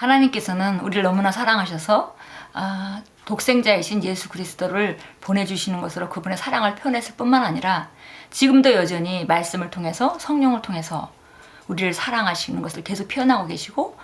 하나님께서는 우리를 너무나 사랑하셔서 독생자이신 예수 그리스도를 보내주시는 것으로 그분의 사랑을 표현했을 뿐만 아니라 지금도 여전히 말씀을 통해서 성령을 통해서 우리를 사랑하시는 것을 계속 표현하고 계시고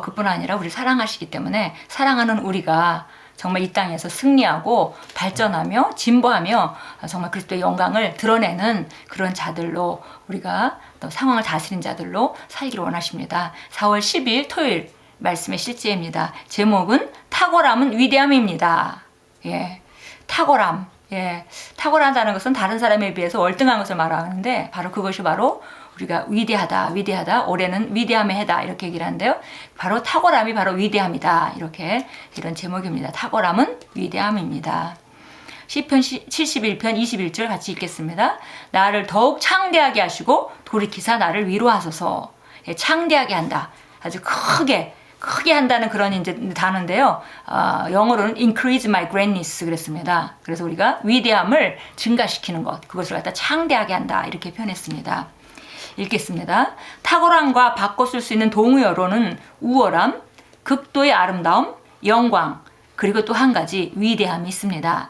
그뿐 아니라 우리를 사랑하시기 때문에 사랑하는 우리가 정말 이 땅에서 승리하고 발전하며 진보하며 정말 그리스도의 영광을 드러내는 그런 자들로 우리가 또 상황을 다스린 자들로 살기를 원하십니다. 4월 10일 토요일 말씀의 실제입니다. 제목은 탁월함은 위대함입니다. 예, 탁월함. 예, 탁월하다는 것은 다른 사람에 비해서 월등한 것을 말하는데 바로 그것이 바로 우리가 위대하다, 올해는 위대함의 해다 이렇게 얘기를 하는데요. 바로 탁월함이 바로 위대함이다. 이렇게 이런 제목입니다. 탁월함은 위대함입니다. 시편 71편 21절 같이 읽겠습니다. 나를 더욱 창대하게 하시고 돌이키사 나를 위로하소서. 예, 창대하게 한다. 아주 크게 한다는 그런 이제 단어인데요. 영어로는 increase my greatness 그랬습니다. 그래서 우리가 위대함을 증가시키는 것, 그것을 갖다 창대하게 한다 이렇게 표현했습니다. 읽겠습니다. 탁월함과 바꿔 쓸 수 있는 동의어로는 우월함, 극도의 아름다움, 영광, 그리고 또 한 가지 위대함이 있습니다.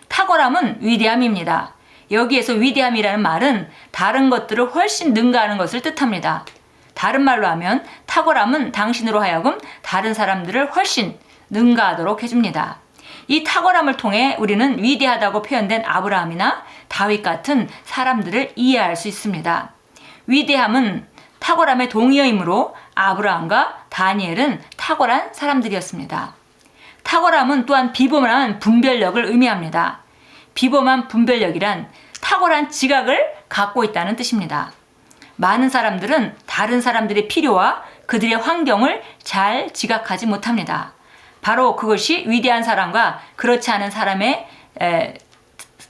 탁월함은 위대함입니다. 여기에서 위대함이라는 말은 다른 것들을 훨씬 능가하는 것을 뜻합니다. 다른 말로 하면 탁월함은 당신으로 하여금 다른 사람들을 훨씬 능가하도록 해줍니다. 이 탁월함을 통해 우리는 위대하다고 표현된 아브라함이나 다윗 같은 사람들을 이해할 수 있습니다. 위대함은 탁월함의 동의어이므로 아브라함과 다니엘은 탁월한 사람들이었습니다. 탁월함은 또한 비범한 분별력을 의미합니다. 비범한 분별력이란 탁월한 지각을 갖고 있다는 뜻입니다. 많은 사람들은 다른 사람들의 필요와 그들의 환경을 잘 지각하지 못합니다. 바로 그것이 위대한 사람과 그렇지 않은 사람의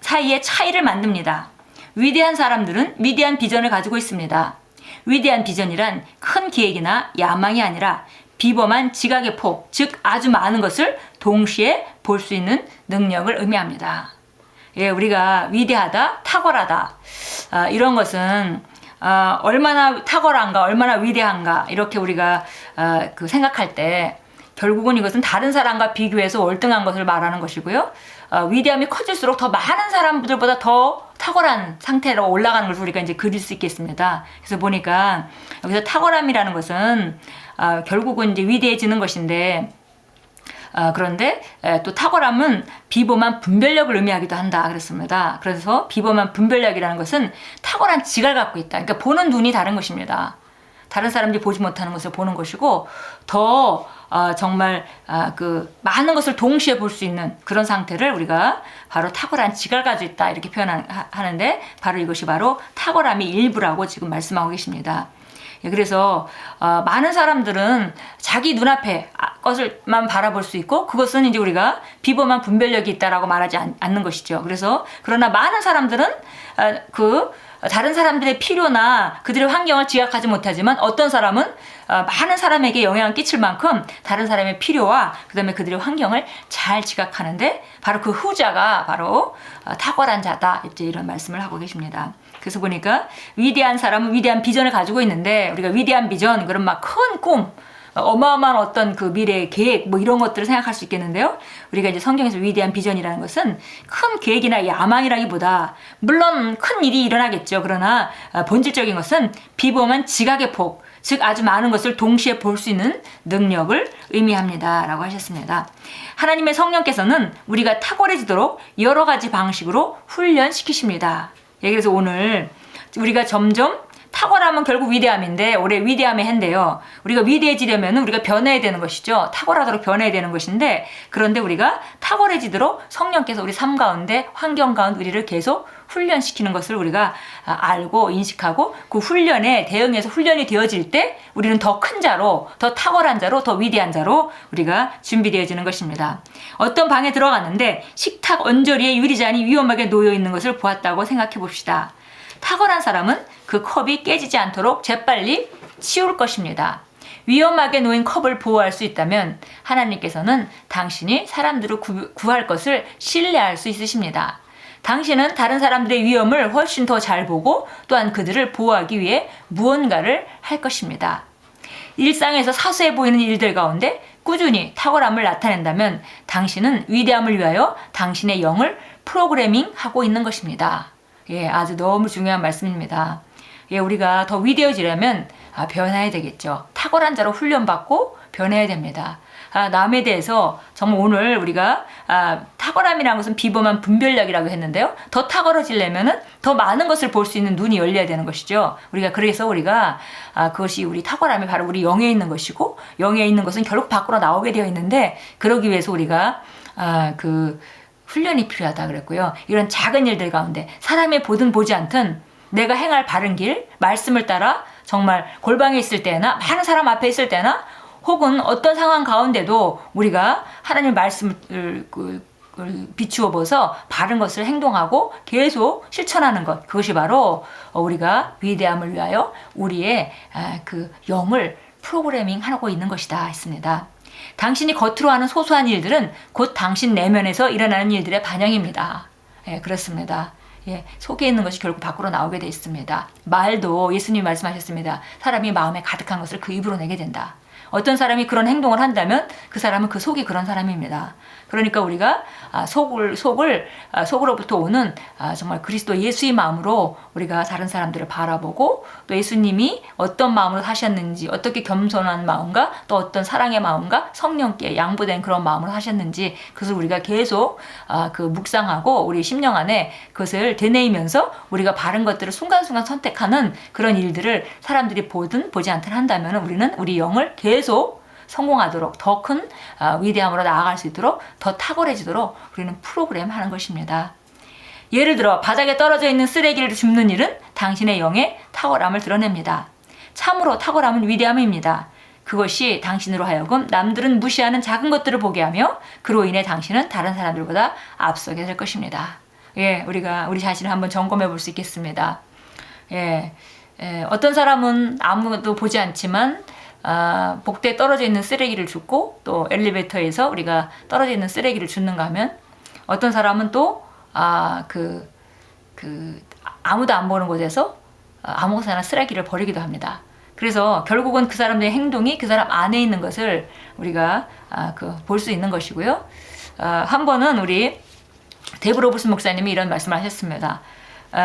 사이의 차이를 만듭니다. 위대한 사람들은 위대한 비전을 가지고 있습니다. 위대한 비전이란 큰 계획이나 야망이 아니라 비범한 지각의 폭, 즉 아주 많은 것을 동시에 볼 수 있는 능력을 의미합니다. 예, 우리가 위대하다, 탁월하다 이런 것은 얼마나 탁월한가, 얼마나 위대한가 이렇게 우리가 생각할 때 결국은 이것은 다른 사람과 비교해서 월등한 것을 말하는 것이고요. 위대함이 커질수록 더 많은 사람들보다 더 탁월한 상태로 올라가는 것을 우리가 이제 그릴 수 있겠습니다. 그래서 보니까 여기서 탁월함이라는 것은 결국은 이제 위대해지는 것인데 그런데 또 탁월함은 비범한 분별력을 의미하기도 한다 그랬습니다. 그래서 비범한 분별력이라는 것은 탁월한 지각을 갖고 있다. 그러니까 보는 눈이 다른 것입니다. 다른 사람들이 보지 못하는 것을 보는 것이고 더 정말 많은 것을 동시에 볼 수 있는 그런 상태를 우리가 바로 탁월한 지각을 가지고 있다 이렇게 표현하는데 바로 이것이 바로 탁월함의 일부라고 지금 말씀하고 계십니다. 그래서 많은 사람들은 자기 눈앞에 것을만 바라볼 수 있고 그것은 이제 우리가 비범한 분별력이 있다라고 말하지 않는 것이죠. 그래서 그러나 많은 사람들은 다른 사람들의 필요나 그들의 환경을 지각하지 못하지만 어떤 사람은 많은 사람에게 영향을 끼칠 만큼 다른 사람의 필요와 그다음에 그들의 환경을 잘 지각하는데 바로 그 후자가 바로 탁월한 자다 이런 말씀을 하고 계십니다. 그래서 보니까 위대한 사람은 위대한 비전을 가지고 있는데 우리가 위대한 비전 그런 막 큰 꿈 어마어마한 어떤 그 미래의 계획 이런 것들을 생각할 수 있겠는데요. 우리가 이제 성경에서 위대한 비전이라는 것은 큰 계획이나 야망이라기보다 물론 큰 일이 일어나겠죠. 그러나 본질적인 것은 비범한 지각의 폭, 즉 아주 많은 것을 동시에 볼 수 있는 능력을 의미합니다. 라고 하셨습니다. 하나님의 성령께서는 우리가 탁월해지도록 여러 가지 방식으로 훈련시키십니다. 그래서 오늘 우리가 점점 탁월함은 결국 위대함인데 올해 위대함의 해인데요. 우리가 위대해지려면 우리가 변해야 되는 것이죠. 탁월하도록 변해야 되는 것인데 그런데 우리가 탁월해지도록 성령께서 우리 삶 가운데 환경 가운데 우리를 계속 훈련시키는 것을 우리가 알고 인식하고 그 훈련에 대응해서 훈련이 되어질 때 우리는 더 큰 자로 더 탁월한 자로 더 위대한 자로 우리가 준비되어지는 것입니다. 어떤 방에 들어갔는데 식탁 언저리에 유리잔이 위험하게 놓여 있는 것을 보았다고 생각해 봅시다. 탁월한 사람은 그 컵이 깨지지 않도록 재빨리 치울 것입니다. 위험하게 놓인 컵을 보호할 수 있다면 하나님께서는 당신이 사람들을 구할 것을 신뢰할 수 있으십니다. 당신은 다른 사람들의 위험을 훨씬 더 잘 보고 또한 그들을 보호하기 위해 무언가를 할 것입니다. 일상에서 사소해 보이는 일들 가운데 꾸준히 탁월함을 나타낸다면 당신은 위대함을 위하여 당신의 영을 프로그래밍하고 있는 것입니다. 예, 아주 너무 중요한 말씀입니다. 예, 우리가 더 위대해지려면 변해야 되겠죠. 탁월한 자로 훈련받고 변해야 됩니다. 남에 대해서 정말 오늘 우리가 탁월함이라는 것은 비범한 분별력이라고 했는데요. 더 탁월해지려면은 더 많은 것을 볼 수 있는 눈이 열려야 되는 것이죠. 그래서 우리가 그것이 우리 탁월함이 바로 우리 영에 있는 것이고, 영에 있는 것은 결국 밖으로 나오게 되어 있는데, 그러기 위해서 우리가 그 훈련이 필요하다 그랬고요. 이런 작은 일들 가운데 사람이 보든 보지 않든 내가 행할 바른 길, 말씀을 따라 정말 골방에 있을 때나 많은 사람 앞에 있을 때나 혹은 어떤 상황 가운데도 우리가 하나님의 말씀을 비추어 보서 바른 것을 행동하고 계속 실천하는 것, 그것이 바로 우리가 위대함을 위하여 우리의 그 영을 프로그래밍 하고 있는 것이다 했습니다. 당신이 겉으로 하는 소소한 일들은 곧 당신 내면에서 일어나는 일들의 반영입니다. 예, 그렇습니다. 예, 속에 있는 것이 결국 밖으로 나오게 돼 있습니다. 말도 예수님이 말씀하셨습니다. 사람이 마음에 가득한 것을 그 입으로 내게 된다. 어떤 사람이 그런 행동을 한다면 그 사람은 그 속이 그런 사람입니다. 그러니까 우리가 속으로부터 오는 정말 그리스도 예수의 마음으로 우리가 다른 사람들을 바라보고, 또 예수님이 어떤 마음으로 사셨는지, 어떻게 겸손한 마음과 또 어떤 사랑의 마음과 성령께 양보된 그런 마음으로 사셨는지, 그것을 우리가 계속 그 묵상하고 우리 심령 안에 그것을 되뇌이면서 우리가 바른 것들을 순간순간 선택하는 그런 일들을 사람들이 보든 보지 않든 한다면 우리는 우리 영을 계속 성공하도록, 더 큰 위대함으로 나아갈 수 있도록, 더 탁월해지도록 우리는 프로그램하는 것입니다. 예를 들어 바닥에 떨어져 있는 쓰레기를 줍는 일은 당신의 영의 탁월함을 드러냅니다. 참으로 탁월함은 위대함입니다. 그것이 당신으로 하여금 남들은 무시하는 작은 것들을 보게 하며 그로 인해 당신은 다른 사람들보다 앞서게 될 것입니다. 예, 우리가 우리 자신을 한번 점검해 볼 수 있겠습니다. 어떤 사람은 아무도 보지 않지만 복대에 떨어져 있는 쓰레기를 줍고, 또 엘리베이터에서 우리가 떨어져 있는 쓰레기를 줍는가 하면 어떤 사람은 또 아무도 안 보는 곳에서 아무것이나 쓰레기를 버리기도 합니다. 그래서 결국은 그 사람들의 행동이 그 사람 안에 있는 것을 우리가 볼 수 있는 것이고요. 한 번은 우리 데이브 로버슨 목사님이 이런 말씀을 하셨습니다.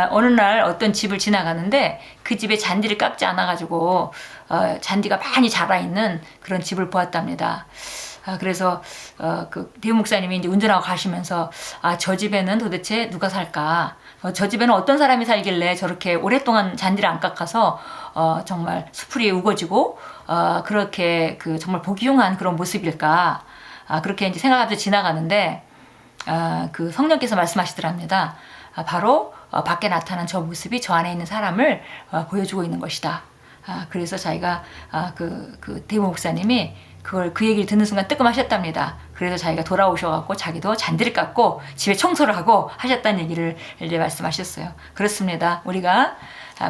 어느 날 어떤 집을 지나가는데 그 집에 잔디를 깎지 않아가지고 잔디가 많이 자라있는 그런 집을 보았답니다. 그래서 그 데이브 목사님이 이제 운전하고 가시면서 저 집에는 도대체 누가 살까? 저 집에는 어떤 사람이 살길래 저렇게 오랫동안 잔디를 안 깎아서 정말 수풀이 우거지고 그렇게 정말 보기 흉한 그런 모습일까? 그렇게 이제 생각하면서 지나가는데 그 성령께서 말씀하시더랍니다. 바로 밖에 나타난 저 모습이 저 안에 있는 사람을 보여주고 있는 것이다. 그래서 자기가 그 데이브 목사님이 그 얘기를 듣는 순간 뜨끔하셨답니다. 그래서 자기가 돌아오셔갖고 자기도 잔디를 깎고 집에 청소를 하고 하셨다는 얘기를 이제 말씀하셨어요. 그렇습니다. 우리가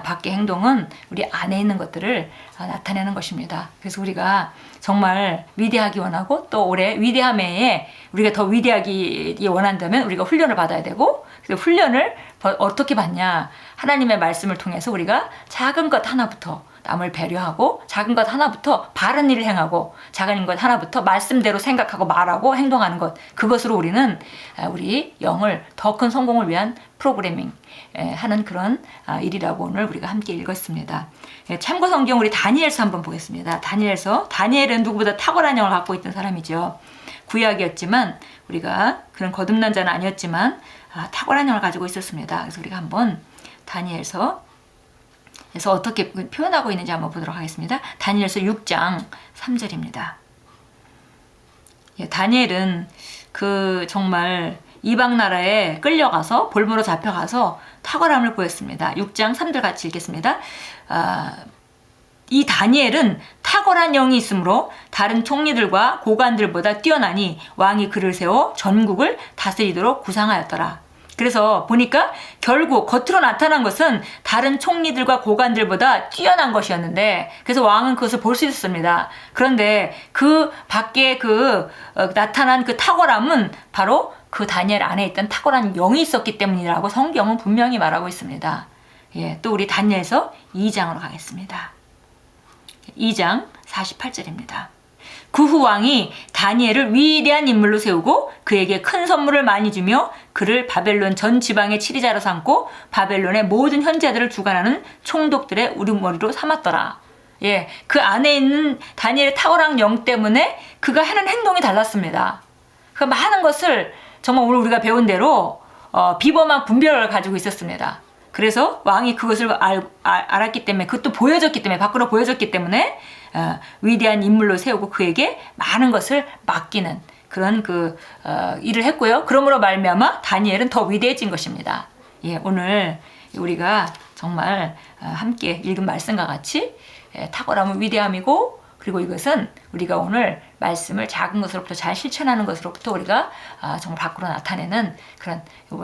밖의 행동은 우리 안에 있는 것들을 나타내는 것입니다. 그래서 우리가 정말 위대하기 원하고, 또 올해 위대함에 우리가 더 위대하기 원한다면 우리가 훈련을 받아야 되고, 그래서 훈련을 어떻게 받냐? 하나님의 말씀을 통해서 우리가 작은 것 하나부터 남을 배려하고, 작은 것 하나부터 바른 일을 행하고, 작은 것 하나부터 말씀대로 생각하고 말하고 행동하는 것, 그것으로 우리는 우리 영을 더 큰 성공을 위한 프로그래밍 하는 그런 일이라고 오늘 우리가 함께 읽었습니다. 참고 성경 우리 다니엘서 한번 보겠습니다. 다니엘은 누구보다 탁월한 영을 갖고 있던 사람이죠. 구약이었지만 우리가 그런 거듭난 자는 아니었지만 탁월한 영을 가지고 있었습니다. 그래서 우리가 한번 다니엘서 그래서 어떻게 표현하고 있는지 한번 보도록 하겠습니다. 다니엘서 6장 3절입니다. 다니엘은 정말 이방 나라에 끌려가서 볼모로 잡혀가서 탁월함을 보였습니다. 6장 3절 같이 읽겠습니다. 이 다니엘은 탁월한 영이 있으므로 다른 총리들과 고관들보다 뛰어나니 왕이 그를 세워 전국을 다스리도록 구상하였더라. 그래서 보니까 결국 겉으로 나타난 것은 다른 총리들과 고관들보다 뛰어난 것이었는데, 그래서 왕은 그것을 볼 수 있었습니다. 그런데 그 밖에 나타난 그 탁월함은 바로 그 다니엘 안에 있던 탁월한 영이 있었기 때문이라고 성경은 분명히 말하고 있습니다. 또 우리 다니엘서 2장으로 가겠습니다. 2장 48절입니다. 그 후 왕이 다니엘을 위대한 인물로 세우고 그에게 큰 선물을 많이 주며 그를 바벨론 전 지방의 치리자로 삼고 바벨론의 모든 현재들을 주관하는 총독들의 우두머리로 삼았더라. 예, 그 안에 있는 다니엘의 탁월한 영 때문에 그가 하는 행동이 달랐습니다. 그 많은 것을 정말 오늘 우리가 배운 대로 비범한 분별을 가지고 있었습니다. 그래서 왕이 그것을 알았기 때문에, 그것도 보여졌기 때문에, 밖으로 보여졌기 때문에 위대한 인물로 세우고 그에게 많은 것을 맡기는 그런 일을 했고요. 그러므로 말미암아 다니엘은 더 위대해진 것입니다. 예, 오늘 우리가 정말 함께 읽은 말씀과 같이 탁월함은 위대함이고, 그리고 이것은 우리가 오늘 말씀을 작은 것으로부터 잘 실천하는 것으로부터 우리가 정말 밖으로 나타내는 그런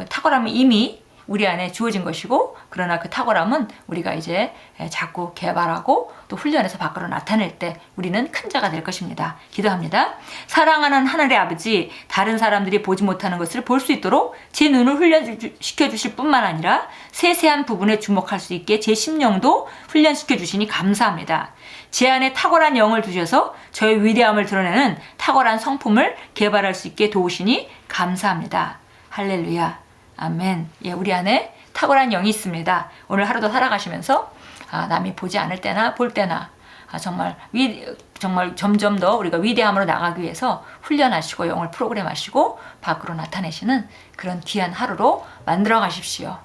탁월함이 이미 우리 안에 주어진 것이고, 그러나 그 탁월함은 우리가 이제 자꾸 개발하고 또 훈련해서 밖으로 나타낼 때 우리는 큰 자가 될 것입니다. 기도합니다. 사랑하는 하늘의 아버지, 다른 사람들이 보지 못하는 것을 볼 수 있도록 제 눈을 훈련시켜 주실 뿐만 아니라 세세한 부분에 주목할 수 있게 제 심령도 훈련시켜 주시니 감사합니다. 제 안에 탁월한 영을 두셔서 저의 위대함을 드러내는 탁월한 성품을 개발할 수 있게 도우시니 감사합니다. 할렐루야. 아멘. 예, 우리 안에 탁월한 영이 있습니다. 오늘 하루도 살아가시면서 남이 보지 않을 때나 볼 때나 정말 점점 더 우리가 위대함으로 나가기 위해서 훈련하시고 영을 프로그램하시고 밖으로 나타내시는 그런 귀한 하루로 만들어 가십시오.